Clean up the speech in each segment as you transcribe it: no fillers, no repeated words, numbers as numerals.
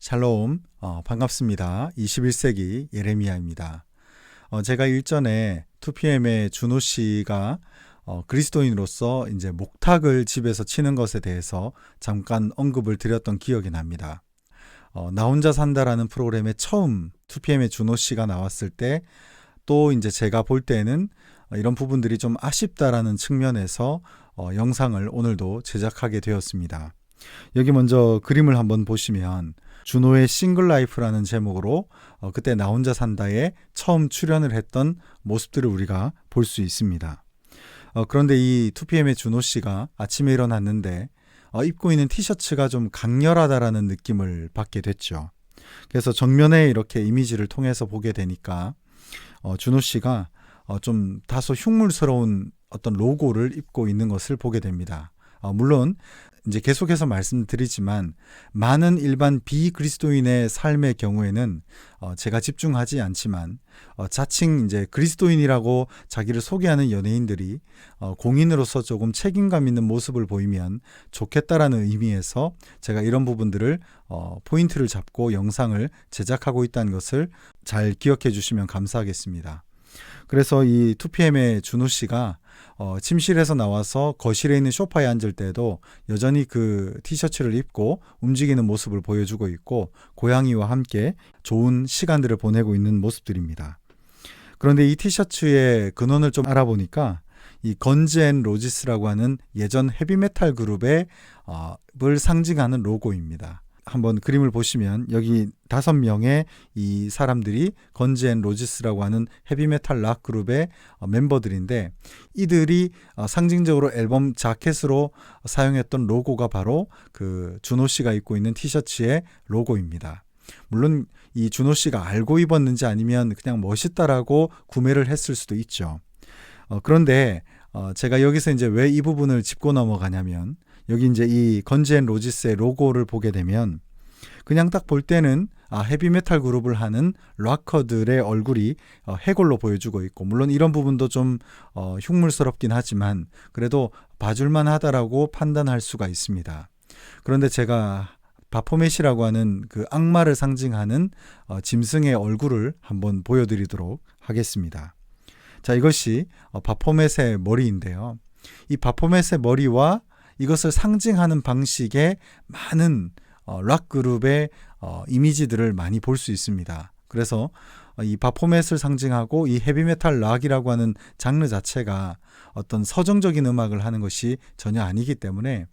샬롬, 반갑습니다. 21세기 예레미야입니다. 제가 일전에 2PM의 준호 씨가 그리스도인으로서 이제 목탁을 집에서 치는 것에 대해서 잠깐 언급을 드렸던 기억이 납니다. 나 혼자 산다라는 프로그램에 처음 2PM의 준호 씨가 나왔을 때 또 이제 제가 볼 때는 이런 부분들이 좀 아쉽다라는 측면에서 영상을 오늘도 제작하게 되었습니다. 여기 먼저 그림을 한번 보시면 준호의 싱글 라이프라는 제목으로 그때 나 혼자 산다에 처음 출연을 했던 모습들을 우리가 볼 수 있습니다. 그런데 이 2PM의 준호 씨가 아침에 일어났는데 입고 있는 티셔츠가 좀 강렬하다라는 느낌을 받게 됐죠. 그래서 정면에 이렇게 이미지를 통해서 보게 되니까 준호 씨가 좀 다소 흉물스러운 어떤 로고를 입고 있는 것을 보게 됩니다. 물론 이제 계속해서 말씀드리지만 많은 일반 비그리스도인의 삶의 경우에는 제가 집중하지 않지만 자칭 이제 그리스도인이라고 자기를 소개하는 연예인들이 공인으로서 조금 책임감 있는 모습을 보이면 좋겠다라는 의미에서 제가 이런 부분들을 포인트를 잡고 영상을 제작하고 있다는 것을 잘 기억해 주시면 감사하겠습니다. 그래서 이 2PM의 준호 씨가 침실에서 나와서 거실에 있는 소파에 앉을 때도 여전히 그 티셔츠를 입고 움직이는 모습을 보여주고 있고 고양이와 함께 좋은 시간들을 보내고 있는 모습들입니다. 그런데 이 티셔츠의 근원을 좀 알아보니까 이 건즈 앤 로지스라고 하는 예전 헤비메탈 그룹의 을 상징하는 로고입니다. 한번 그림을 보시면 여기 5명의 이 사람들이 건즈 앤 로지스라고 하는 헤비메탈 락 그룹의 멤버들인데 이들이 상징적으로 앨범 자켓으로 사용했던 로고가 바로 그 준호 씨가 입고 있는 티셔츠의 로고입니다. 물론 이 준호 씨가 알고 입었는지 아니면 그냥 멋있다라고 구매를 했을 수도 있죠. 그런데 제가 여기서 이제 왜 이 부분을 짚고 넘어가냐면 여기 이제 이 건즈 앤 로지스의 로고를 보게 되면 그냥 딱 볼 때는 헤비메탈 그룹을 하는 락커들의 얼굴이 해골로 보여주고 있고 물론 이런 부분도 좀 흉물스럽긴 하지만 그래도 봐줄만 하다라고 판단할 수가 있습니다. 그런데 제가 바포멧이라고 하는 그 악마를 상징하는 짐승의 얼굴을 한번 보여드리도록 하겠습니다. 자, 이것이 바포멧의 머리인데요. 이 바포멧의 머리와 이것을 상징하는 방식의 많은 락 그룹의 이미지들을 많이 볼 수 있습니다. 그래서 이 바포멧을 상징하고 이 헤비메탈 락이라고 하는 장르 자체가 어떤 서정적인 음악을 하는 것이 전혀 아니기 때문에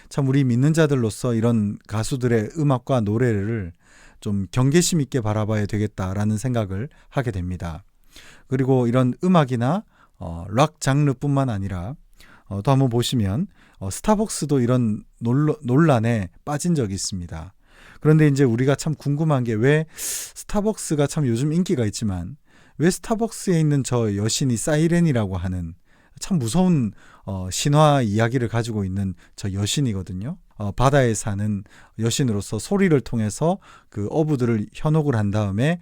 참 우리 믿는 자들로서 이런 가수들의 음악과 노래를 좀 경계심 있게 바라봐야 되겠다라는 생각을 하게 됩니다. 그리고 이런 음악이나 락 장르뿐만 아니라 또 한번 보시면 스타벅스도 이런 논란에 빠진 적이 있습니다. 그런데 이제 우리가 참 궁금한 게 왜 스타벅스가 참 요즘 인기가 있지만 왜 스타벅스에 있는 저 여신이 사이렌이라고 하는 참 무서운 신화 이야기를 가지고 있는 저 여신이거든요. 바다에 사는 여신으로서 소리를 통해서 그 어부들을 현혹을 한 다음에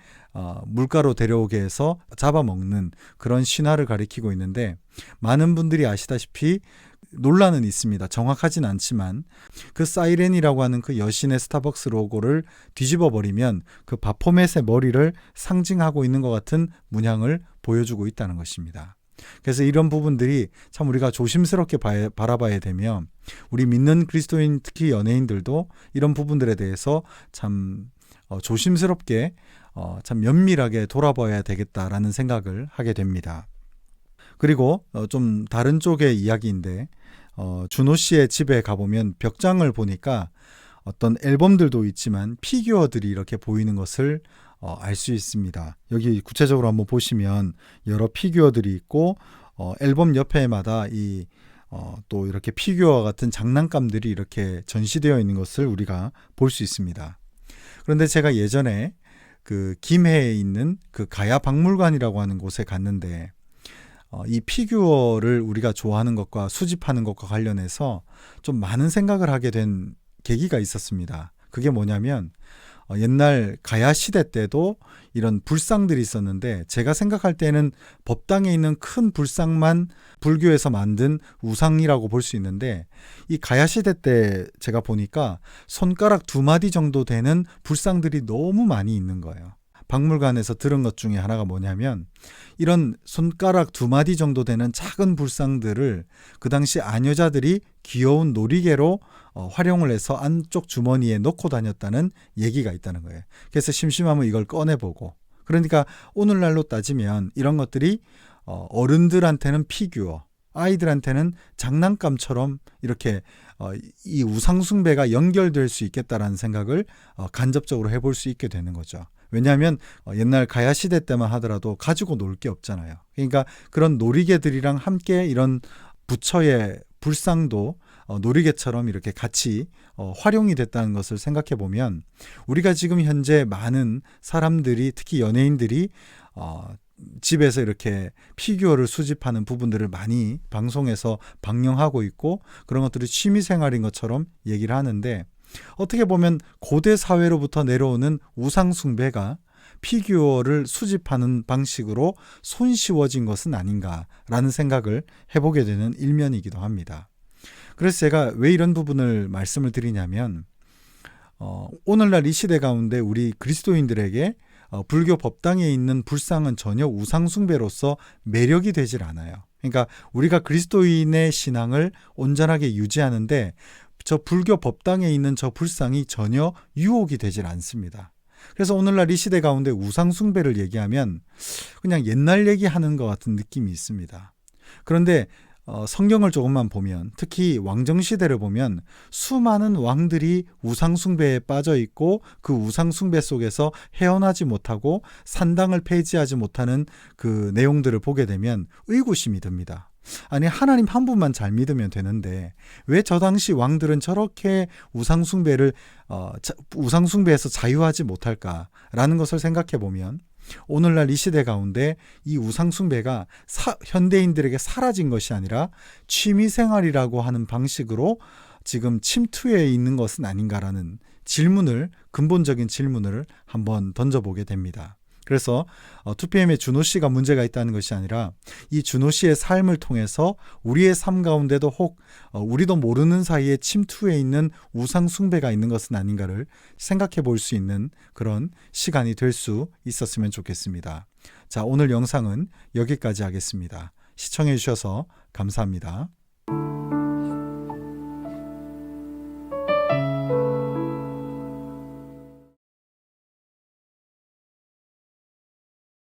물가로 데려오게 해서 잡아먹는 그런 신화를 가리키고 있는데 많은 분들이 아시다시피 논란은 있습니다. 정확하진 않지만 그 사이렌이라고 하는 그 여신의 스타벅스 로고를 뒤집어 버리면 그 바포멧의 머리를 상징하고 있는 것 같은 문양을 보여주고 있다는 것입니다. 그래서 이런 부분들이 참 우리가 조심스럽게 바라봐야 되며 우리 믿는 그리스도인 특히 연예인들도 이런 부분들에 대해서 참 조심스럽게 참 면밀하게 돌아봐야 되겠다라는 생각을 하게 됩니다. 그리고 좀 다른 쪽의 이야기인데 준호 씨의 집에 가보면 벽장을 보니까 어떤 앨범들도 있지만 피규어들이 이렇게 보이는 것을 알 수 있습니다. 여기 구체적으로 한번 보시면 여러 피규어들이 있고 앨범 옆에마다 또 이렇게 피규어와 같은 장난감들이 이렇게 전시되어 있는 것을 우리가 볼 수 있습니다. 그런데 제가 예전에 그 김해에 있는 그 가야 박물관이라고 하는 곳에 갔는데 이 피규어를 우리가 좋아하는 것과 수집하는 것과 관련해서 좀 많은 생각을 하게 된 계기가 있었습니다. 그게 뭐냐면 옛날 가야 시대 때도 이런 불상들이 있었는데 제가 생각할 때는 법당에 있는 큰 불상만 불교에서 만든 우상이라고 볼 수 있는데 이 가야 시대 때 제가 보니까 손가락 2마디 정도 되는 불상들이 너무 많이 있는 거예요. 박물관에서 들은 것 중에 하나가 뭐냐면 이런 손가락 2마디 정도 되는 작은 불상들을 그 당시 아녀자들이 귀여운 놀이개로 활용을 해서 안쪽 주머니에 넣고 다녔다는 얘기가 있다는 거예요. 그래서 심심하면 이걸 꺼내보고, 그러니까 오늘날로 따지면 이런 것들이 어른들한테는 피규어, 아이들한테는 장난감처럼 이렇게 이 우상숭배가 연결될 수 있겠다라는 생각을 간접적으로 해볼 수 있게 되는 거죠. 왜냐하면 옛날 가야 시대 때만 하더라도 가지고 놀 게 없잖아요. 그러니까 그런 놀이개들이랑 함께 이런 부처의 불상도 놀이개처럼 이렇게 같이 활용이 됐다는 것을 생각해 보면 우리가 지금 현재 많은 사람들이, 특히 연예인들이 집에서 이렇게 피규어를 수집하는 부분들을 많이 방송에서 방영하고 있고 그런 것들이 취미생활인 것처럼 얘기를 하는데, 어떻게 보면 고대 사회로부터 내려오는 우상숭배가 피규어를 수집하는 방식으로 손쉬워진 것은 아닌가라는 생각을 해보게 되는 일면이기도 합니다. 그래서 제가 왜 이런 부분을 말씀을 드리냐면 오늘날 이 시대 가운데 우리 그리스도인들에게 불교 법당에 있는 불상은 전혀 우상숭배로서 매력이 되질 않아요. 그러니까 우리가 그리스도인의 신앙을 온전하게 유지하는데 저 불교 법당에 있는 저 불상이 전혀 유혹이 되질 않습니다. 그래서 오늘날 이 시대 가운데 우상숭배를 얘기하면 그냥 옛날 얘기하는 것 같은 느낌이 있습니다. 그런데 성경을 조금만 보면, 특히 왕정시대를 보면 수많은 왕들이 우상숭배에 빠져 있고 그 우상숭배 속에서 헤어나지 못하고 산당을 폐지하지 못하는 그 내용들을 보게 되면 의구심이 듭니다. 아니, 하나님 한 분만 잘 믿으면 되는데 왜 저 당시 왕들은 저렇게 우상숭배에서 자유하지 못할까라는 것을 생각해 보면 오늘날 이 시대 가운데 이 우상숭배가 현대인들에게 사라진 것이 아니라 취미생활이라고 하는 방식으로 지금 침투해 있는 것은 아닌가라는 근본적인 질문을 한번 던져보게 됩니다. 그래서 2PM의 준호 씨가 문제가 있다는 것이 아니라 이 준호 씨의 삶을 통해서 우리의 삶 가운데도 혹 우리도 모르는 사이에 침투해 있는 우상숭배가 있는 것은 아닌가를 생각해 볼 수 있는 그런 시간이 될 수 있었으면 좋겠습니다. 자, 오늘 영상은 여기까지 하겠습니다. 시청해 주셔서 감사합니다.